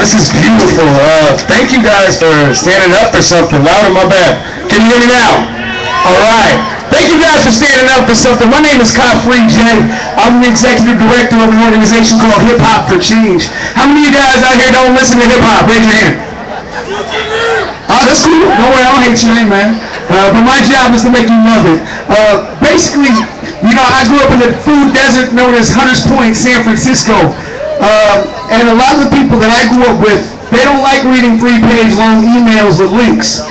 this is beautiful. Thank you guys for standing up for something. Louder, my bad. Can you hear me now? All right. Thank you guys for standing up for something. My name is Free J. I'm the executive director of an organization called Hip Hop for Change. How many of you guys out here don't listen to hip hop? Raise your hand. Oh, that's cool. Don't worry, I don't hate your name, man. But my job is to make you love it. Basically, you know, I grew up in the food desert known as Hunters Point, San Francisco. And a lot of the people that I grew up with, they don't like reading 3-page long emails with links.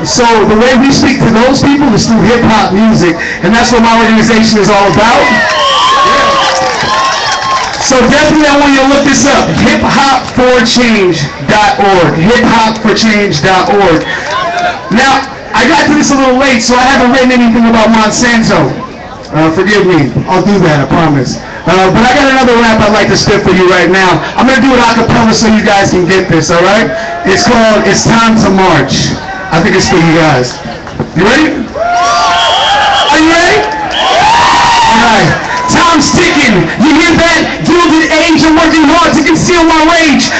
So the way we speak to those people is through hip-hop music, and that's what my organization is all about. So definitely I want you to look this up, hiphopforchange.org, hiphopforchange.org. Now, I got to this a little late, so I haven't written anything about Monsanto. Forgive me, I'll do that, I promise. But I got another rap I'd like to spit for you right now. I'm going to do it a cappella so you guys can get this, all right? It's called It's Time to March. I think it's for you guys. You ready? Are you ready? All right. Time's ticking. You hear that? Gilded age. I'm working hard to conceal my rage.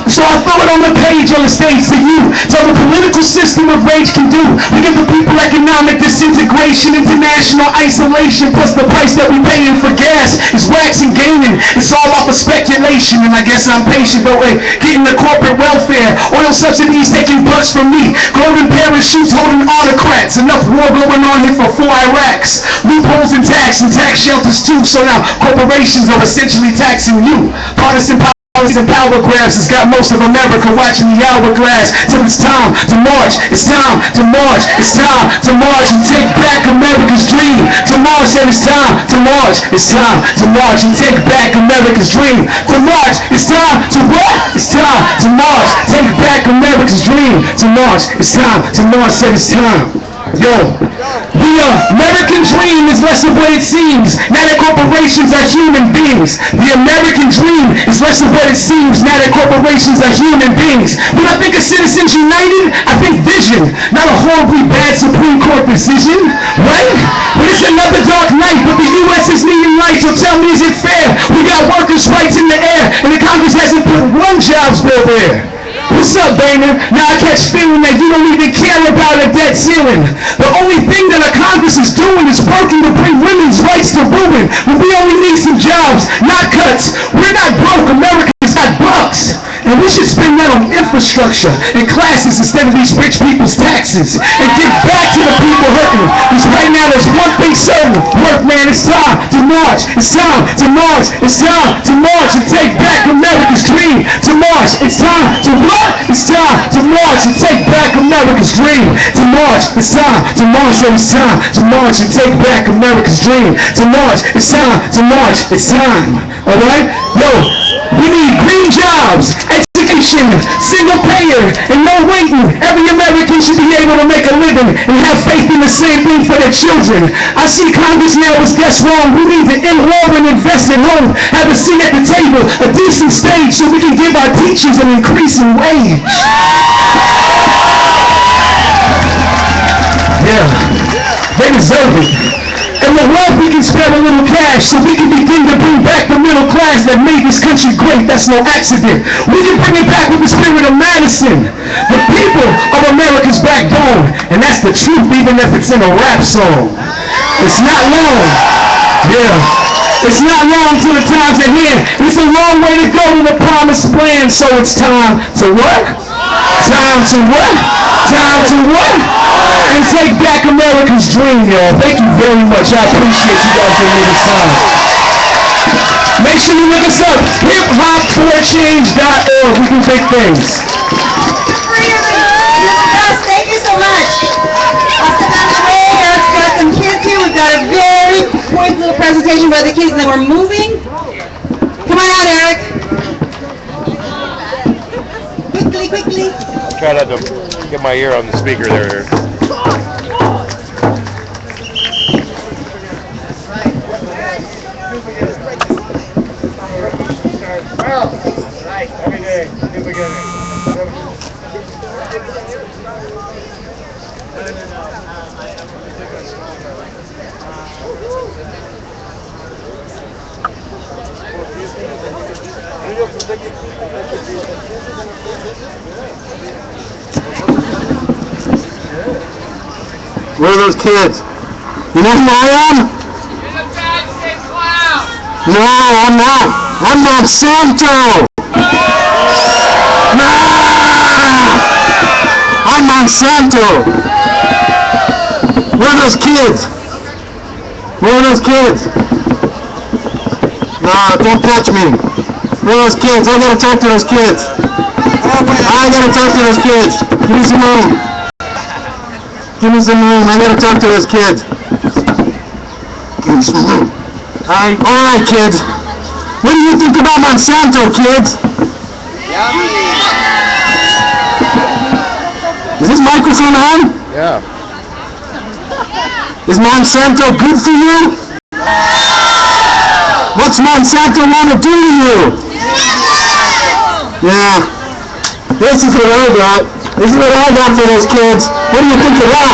So I throw it on the page on the stage for you. So the political system of rage can do. We give the people economic disintegration, international isolation, plus the price that we paying for gas is waxing gaining. It's all off of speculation, and I guess I'm patient, but wait, getting the corporate welfare, oil subsidies taking bucks from me, golden parachutes holding autocrats, enough war going on here for 4 Iraqs, loopholes in tax and tax shelters too. So now corporations are essentially taxing you. Partisan policies and power grabs has got most of America watching the hourglass. Till it's time to march. It's time to march. It's time to march and take back America's dream. To march, and it's time to march. It's time to march and take back America's dream. To march, it's time to what? It's time to march. Take back America's dream. To march, it's time to march. And it's time. Yo, the American dream is less of what it seems, now that corporations are human beings. The American dream is less of what it seems, now that corporations are human beings. When I think of Citizens United, I think vision, not a horribly bad Supreme Court decision, right? But it's another dark night, but the U.S. is needing light, so tell me, is it fair? We got workers' rights in the air, and the Congress hasn't put one jobs bill there. What's up, Boehner? Now I catch feeling that you don't even care about a debt ceiling. The only thing that a Congress is doing is working to bring women's rights to ruin. When we only need some jobs, not cuts. We're not broke. America's got bucks. And we should spend that on infrastructure and classes instead of these rich people's taxes. And give back to the people hurting. Because right now there's one thing certain. Work, man, it's time to march. It's time to march. It's time to march and take back America's dream. To march. It's time to what? It's time to march and take back America's dream. To march. It's time to march. So it's time to march and take back America's dream. To march. It's time to march. It's time. Alright? Yo, we need green jobs, education, single payer, and no waiting. Every American should be able to make a living and have faith in the same thing for their children. I see Congress now as guess wrong. We need to end war and invest in home, have a seat at the table, a decent stage so we can give our teachers an increasing wage. Yeah, they deserve it. And with wealth we can spare a little cash so we can begin to bring back the middle class that made this country great. That's no accident. We can bring it back with the spirit of Madison. The people of America's backbone. And that's the truth even if it's in a rap song. It's not long. Yeah. It's not long till the time's at hand. It's a long way to go to the promised land. So it's time to what? Time to what? Time to what? And take back America's dream, y'all. Thank you very much. I appreciate you guys giving me this time. Make sure you look us up. hiphopforchange.org. We can take things. Thank you so much. I'll step out of the way. Eric's got some kids here. We've got a very quick little presentation by the kids, and then we're moving. Come on out, Eric. Quickly. Try not to get my ear on the speaker there. Every day, new beginning. Where are those kids? You know who I am? No, I'm not. I'm Monsanto. No! I'm Monsanto. Where are those kids? Where are those kids? No, don't touch me. Where are those kids? I gotta talk to those kids. I gotta talk to those kids. Give me some room. Give me some room. I gotta talk to those kids. Give me some room. Alright, kids. What do you think about Monsanto, kids? Is this microphone on? Yeah. Is Monsanto good for you? What's Monsanto want to do to you? Yeah. This is what I got. This is what I got for those kids. What do you think of that?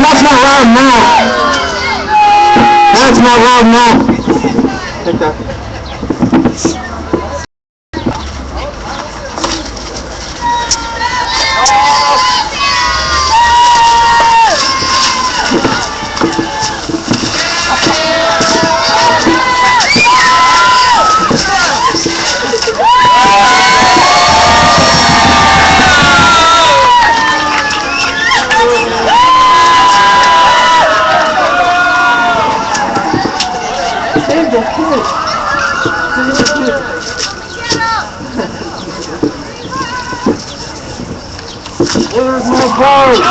That's not loud now. That's not loud now. Take that. Where's my boat?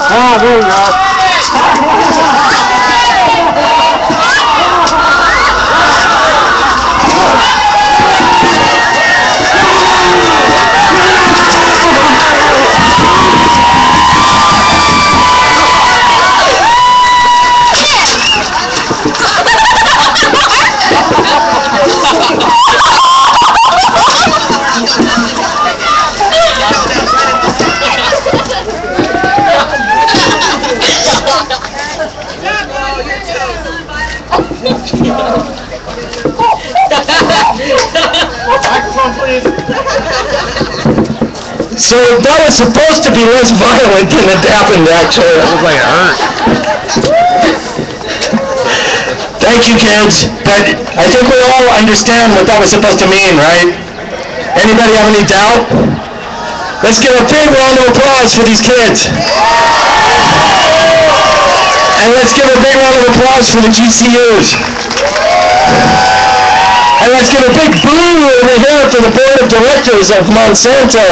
Ah, there you go. So that was supposed to be less violent than it happened, actually. That was like it hurt. Thank you, kids. But I think we all understand what that was supposed to mean, right? Anybody have any doubt? Let's give a big round of applause for these kids. And let's give a big round of applause for the GCUs. And let's give a big boo over here to the board of directors of Monsanto.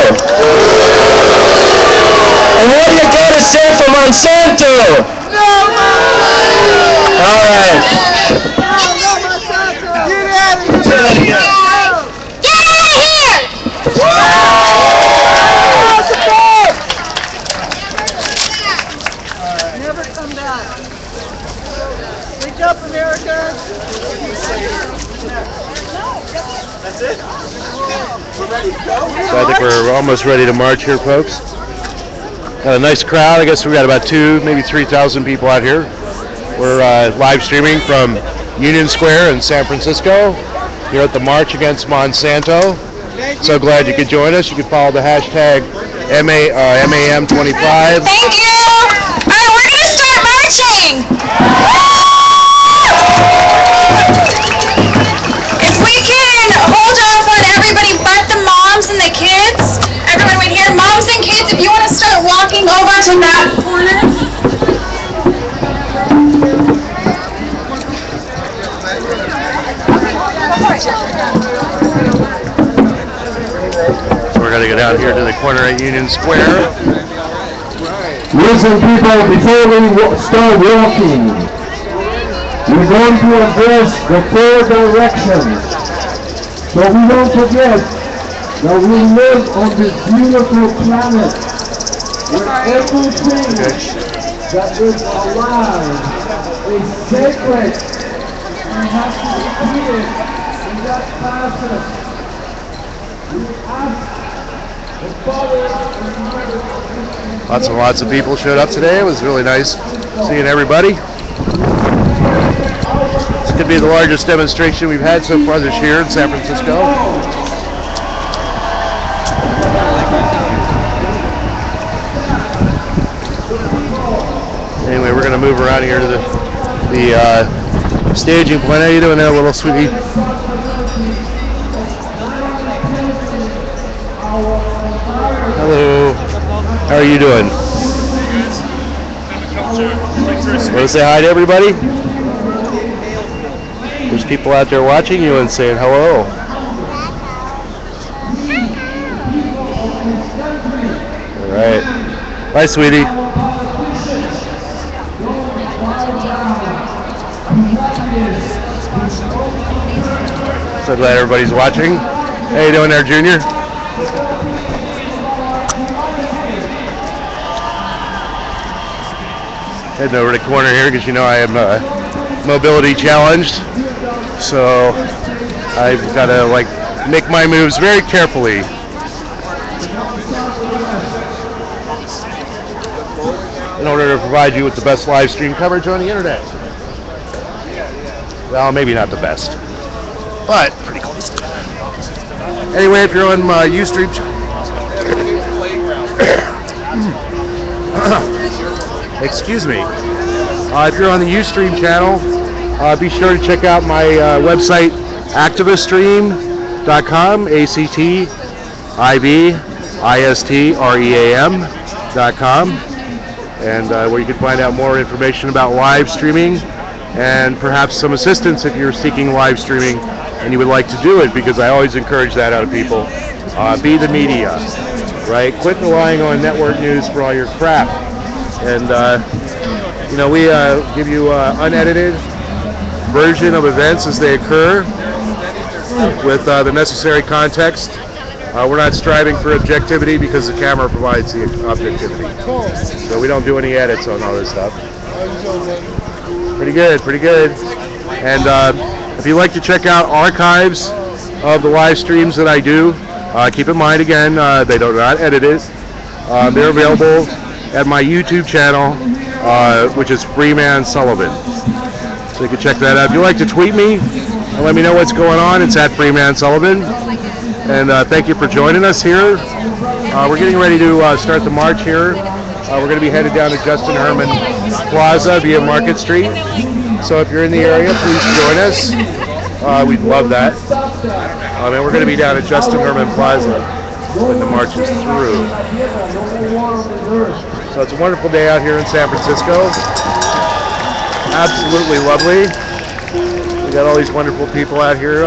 And what do you got to say for Monsanto? No! All right. Get out of here! Never come back. Wake up, America! That's it? We're ready to go? So I think we're almost ready to march here, folks. Got a nice crowd. I guess we got about 2,000, maybe 3,000 people out here. We're live streaming from Union Square in San Francisco here at the March Against Monsanto. So glad you could join us. You can follow the hashtag MAM25. Thank you. All right, we're going to start marching. If we can hold off on everybody but the moms and the kids, everyone right here, moms and kids, if you want to start walking over to that corner. So we're going to go down here to the corner at Union Square. Listen, people, before we start walking, we're going to address the 4 directions. So we don't forget that we live on this beautiful planet where everything that is alive is sacred and has to be treated in that fashion. We ask the Father and Mother. Lots and lots of people showed up today. It was really nice seeing everybody. This could be the largest demonstration we've had so far this year in San Francisco. gonna move around here to the staging point. How you doing there, little sweetie? Hello. How are you doing? Want to say hi to everybody? There's people out there watching you and saying hello. All right. Bye, sweetie. So glad everybody's watching. How you doing there, Junior? Heading over to the corner here because you know I am mobility challenged, so I've got to like make my moves very carefully. In order to provide you with the best live stream coverage on the internet. Well, maybe not the best, but pretty close. Anyway, if you're on my Ustrea, excuse me. If you're on the Ustream channel, be sure to check out my website, activiststream.com, activistream.com, and where you can find out more information about live streaming and perhaps some assistance if you're seeking live streaming and you would like to do it, because I always encourage that out of people. Be the media, right? Quit relying on network news for all your crap. And you know, we give you unedited version of events as they occur with the necessary context. We're not striving for objectivity because the camera provides the objectivity. So we don't do any edits on all this stuff. Pretty good, pretty good. And if you'd like to check out archives of the live streams that I do, keep in mind again, they do not edit it. They're available at my YouTube channel, which is FreemanSullivan. So you can check that out. If you'd like to tweet me and let me know what's going on, it's at FreemanSullivan. And thank you for joining us here. We're getting ready to start the march here. We're going to be headed down to Justin Herman Plaza via Market Street. So if you're in the area, please join us. We'd love that. And we're going to be down at Justin Herman Plaza when the march is through. So it's a wonderful day out here in San Francisco. Absolutely lovely. We got all these wonderful people out here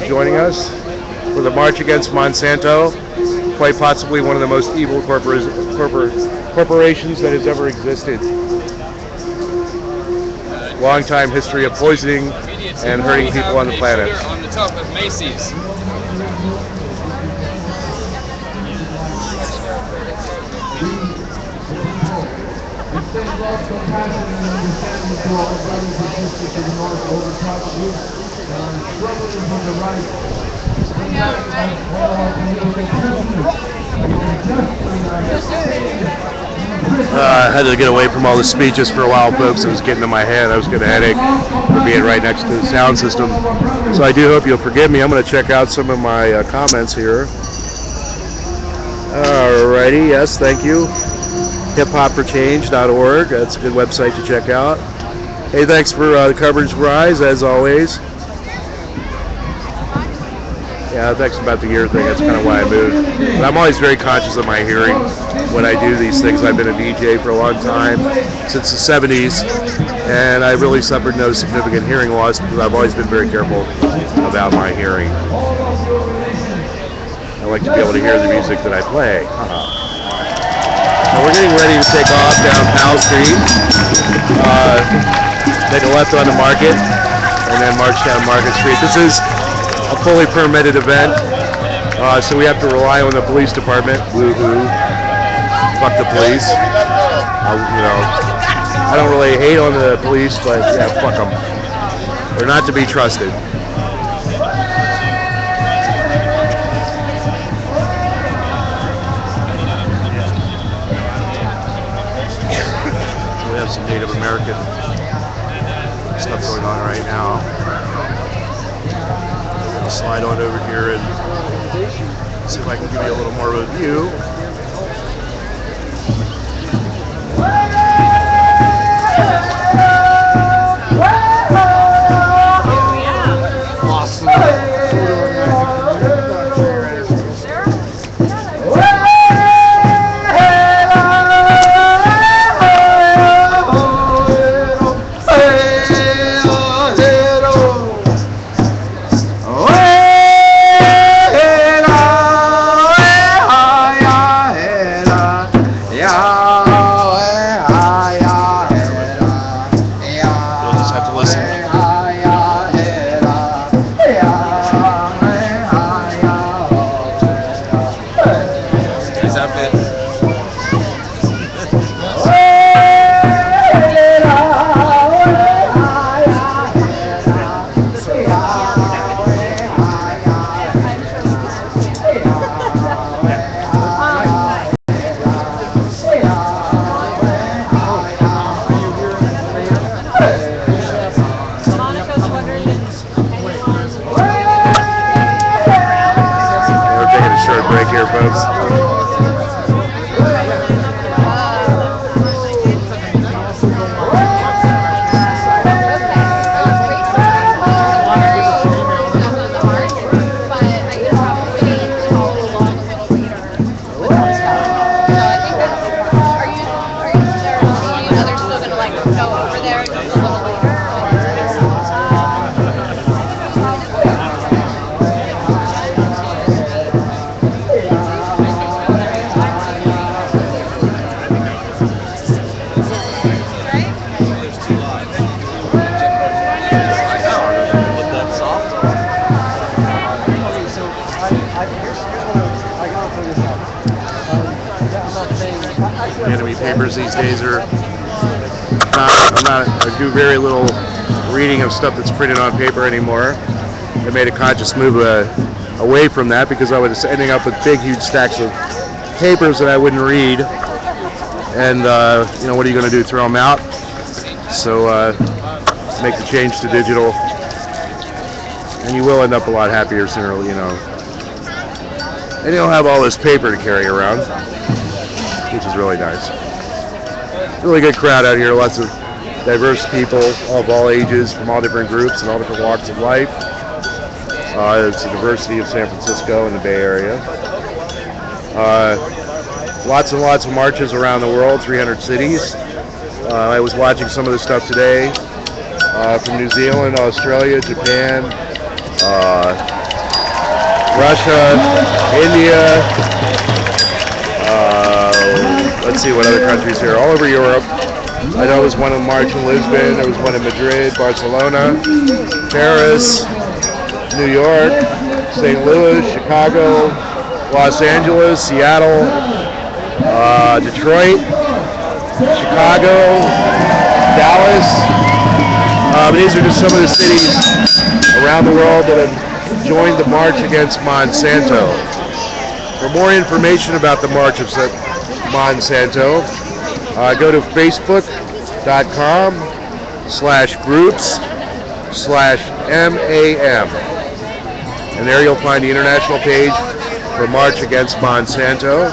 joining us for the march against Monsanto, quite possibly one of the most evil corporations that has ever existed. Long time history of poisoning and hurting people on the planet. On the top of Macy's. I had to get away from all the speeches for a while, folks. It was getting to my head. I was getting a headache for being right next to the sound system. So I do hope you'll forgive me. I'm going to check out some of my comments here. Alrighty, yes, thank you. hiphopforchange.org. That's a good website to check out. Hey, thanks for the coverage, Rise, as always. Yeah, thanks about the ear thing. That's kind of why I moved. But I'm always very conscious of my hearing when I do these things. I've been a DJ for a long time, since the 70s, and I really suffered no significant hearing loss because I've always been very careful about my hearing. I like to be able to hear the music that I play. So we're getting ready to take off down Powell Street, take a left on the Market, and then march down Market Street. This is a fully permitted event, so we have to rely on the police department. Woo-hoo. Fuck the police. You know, I don't really hate on the police, but yeah, fuck them. They're not to be trusted. We have some Native American stuff going on right now. I'll slide on over here and see if I can give you a little more of a view. folks. Enemy papers these days are I do very little reading of stuff that's printed on paper anymore. I made a conscious move away from that because I was ending up with big, huge stacks of papers that I wouldn't read. And you know, what are you going to do? Throw them out? So make the change to digital, and you will end up a lot happier sooner, you know. And you'll have all this paper to carry around, which is really nice. Really good crowd out here, lots of diverse people of all ages, from all different groups and all different walks of life. It's the diversity of San Francisco and the Bay Area. Lots and lots of marches around the world, 300 cities. I was watching some of the stuff today from New Zealand, Australia, Japan, Russia, India, let's see what other countries here, all over Europe. I know there was one in March in Lisbon, there was one in Madrid, Barcelona, Paris, New York, St. Louis, Chicago, Los Angeles, Seattle, Detroit, Chicago, Dallas. These are just some of the cities around the world that have joined the march against Monsanto. For more information about the march of Monsanto, go to facebook.com/groups/MAM. And there you'll find the international page for March Against Monsanto.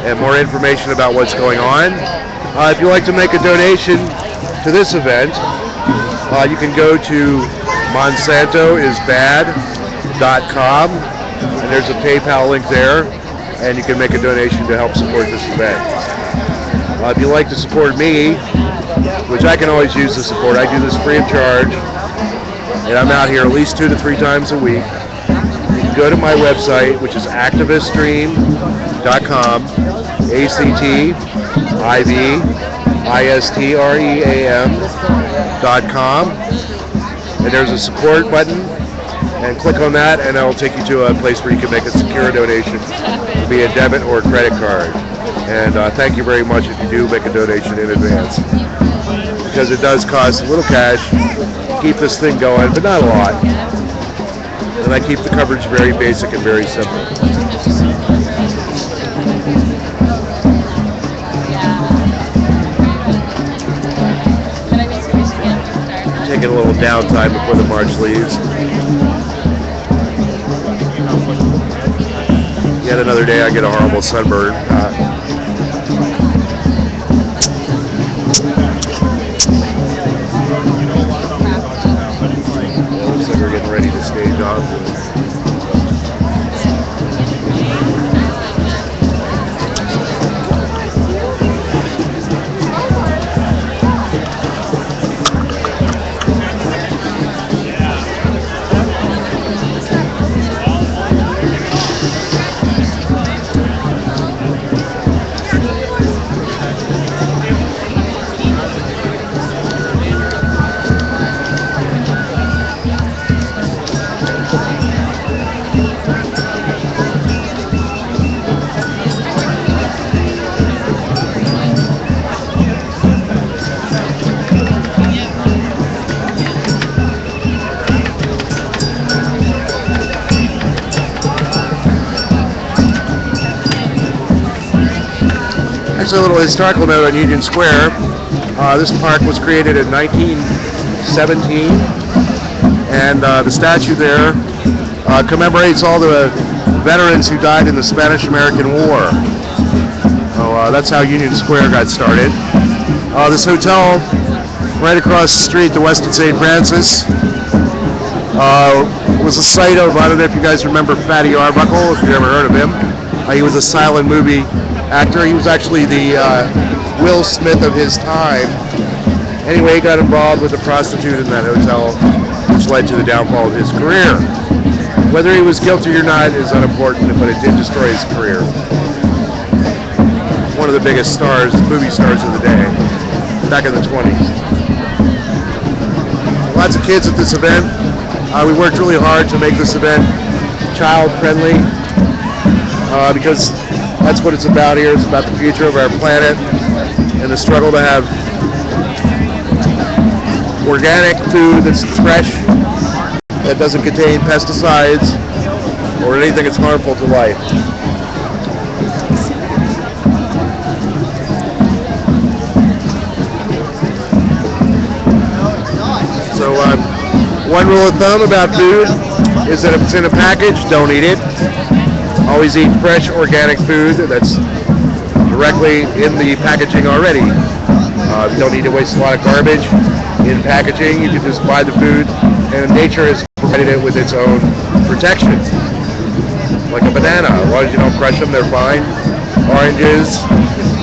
And more information about what's going on. If you'd like to make a donation to this event, you can go to monsantoisbad.com, and there's a PayPal link there, and you can make a donation to help support this event. If you'd like to support me, which I can always use the support, I do this free of charge, and I'm out here at least 2 to 3 times a week. You can go to my website, which is activiststream.com, activistream.com, and there's a support button, and click on that, and that'll take you to a place where you can make a secure donation, be a debit or a credit card. And thank you very much if you do make a donation in advance, because it does cost a little cash to keep this thing going, but not a lot. And I keep the coverage very basic and very simple. Taking a little downtime before the march leaves. Yet another day I get a horrible sunburn. Looks like we're getting ready to stage off. A little historical note on Union Square. This park was created in 1917, and the statue there commemorates all the veterans who died in the Spanish-American War. So that's how Union Square got started. This hotel right across the street, the Westin St. Francis, was a site of, I don't know if you guys remember Fatty Arbuckle, if you've ever heard of him. He was a silent movie actor. He was actually the Will Smith of his time. Anyway, he got involved with a prostitute in that hotel, which led to the downfall of his career. Whether he was guilty or not is unimportant, but it did destroy his career. One of the biggest stars, movie stars of the day, back in the 20s. Lots of kids at this event. We worked really hard to make this event child-friendly, because that's what it's about here. It's about the future of our planet and the struggle to have organic food that's fresh, that doesn't contain pesticides or anything that's harmful to life. So one rule of thumb about food is that if it's in a package, don't eat it. Always eat fresh organic food that's directly in the packaging already. You don't need to waste a lot of garbage in packaging. You can just buy the food, and nature has provided it with its own protection. Like a banana, as long as you don't crush them, they're fine. Oranges.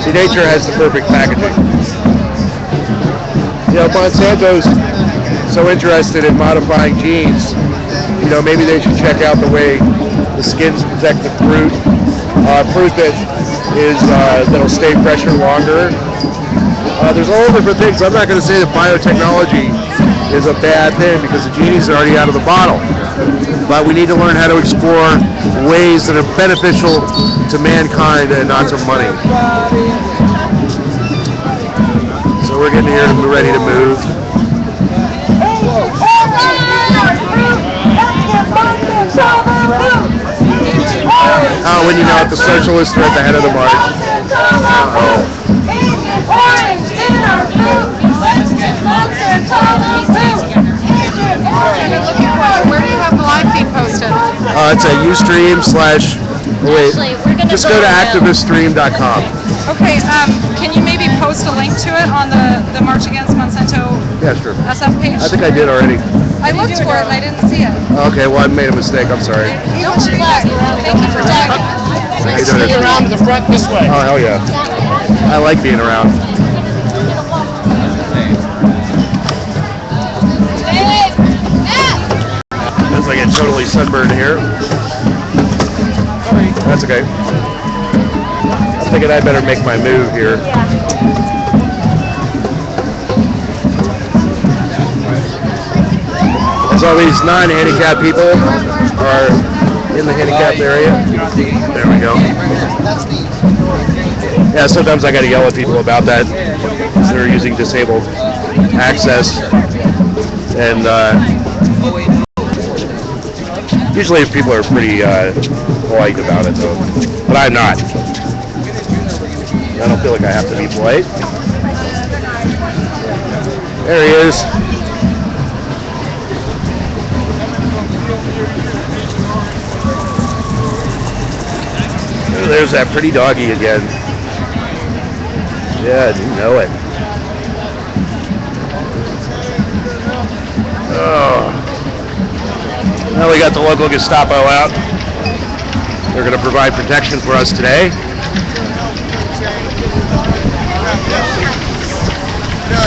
See, nature has the perfect packaging. You know, Monsanto's so interested in modifying genes. You know, maybe they should check out the way the skins protect the fruit. Fruit that is that'll stay fresher longer. There's all different things. I'm not going to say that biotechnology is a bad thing because the genie's already out of the bottle. But we need to learn how to explore ways that are beneficial to mankind and not to money. So we're getting here and we're ready to move. Oh, when you know it, the socialists are at the head of the march. Where do you have the live feed posted? It's at Ustream / wait, just go to activiststream.com. Okay, can you maybe post a link to it on the March Against Monsanto SF page? I think I did already. I looked for it and I didn't see it. Okay, well I made a mistake, I'm sorry. No, thank you for tagging. How you doing? Around the front this way. Oh, hell yeah. I like being around. Looks like it's totally sunburned here. That's okay. I'm thinking I better make my move here. As always, non-handicapped people are in the handicapped area. There we go. Yeah, sometimes I got to yell at people about that because they're using disabled access. And usually people are pretty polite about it, though. But I'm not. I don't feel like I have to be polite. There he is. Oh, there's that pretty doggy again. Yeah, you know it. Oh. Now we got the local Gestapo out. They're going to provide protection for us today.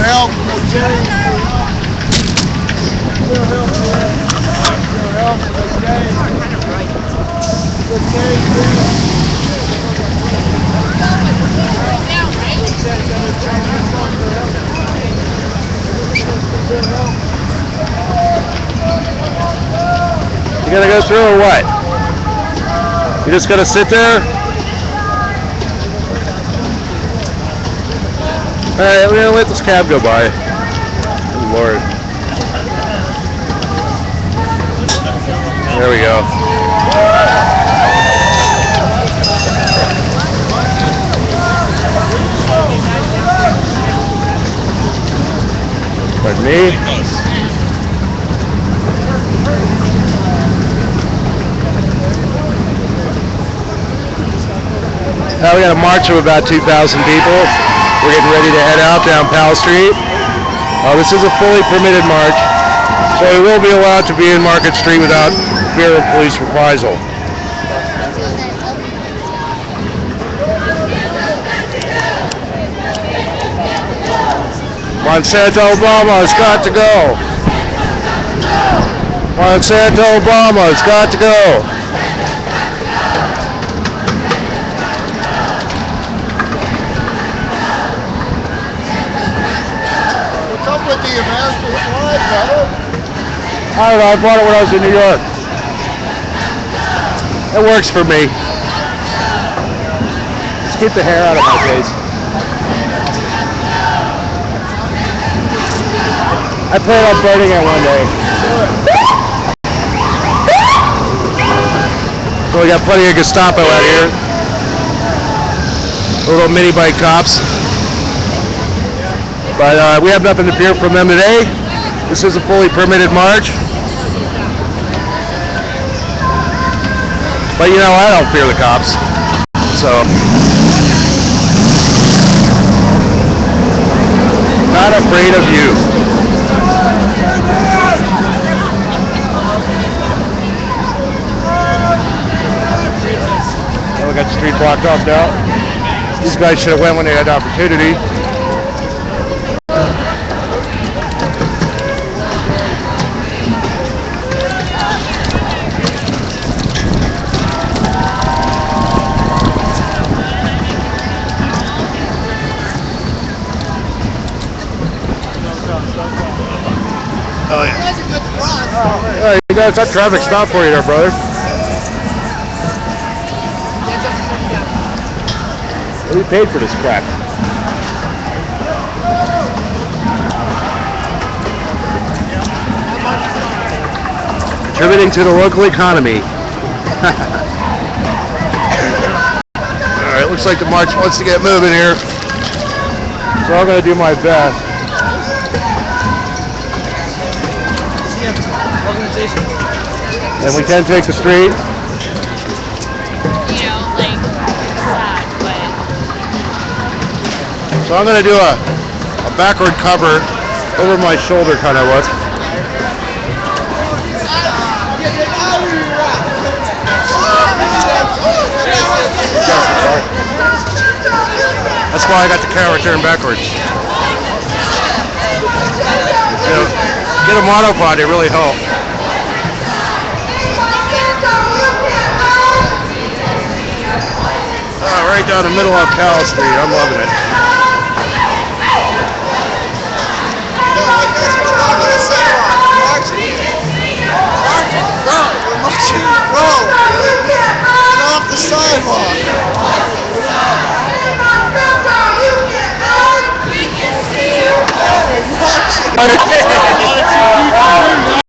Help. You gonna go through or what? You just gonna sit there? Alright, we're gonna let this cab go by. Good Lord. There we go. Pardon me. We got a march of about 2,000 people. We're getting ready to head out down Powell Street. This is a fully permitted march, so we will be allowed to be in Market Street without fear of police reprisal. Monsanto Obama has got to go. Monsanto Obama has got to go. What's up with the American flag, brother? I don't know, I bought it when I was in New York. It works for me. Just keep the hair out of my face. I plan on burning it one day. So we got plenty of Gestapo out here. Little mini bike cops. But we have nothing to fear from them today. This is a fully permitted march. But you know, I don't fear the cops. So, not afraid of you. We got the street blocked off now. These guys should have went when they had the opportunity. Oh yeah. Hey, you guys got traffic stop for you there, brother. We paid for this crap. Contributing to the local economy. Alright, looks like the march wants to get moving here. So I'm going to do my best. And we can take the street. So I'm going to do a backward cover over my shoulder kind of look. That's why I got the camera turned backwards. You know, get a monopod, it really helps. Right down the middle of Powell Street. I'm loving it. Off the sidewalk. We can see you.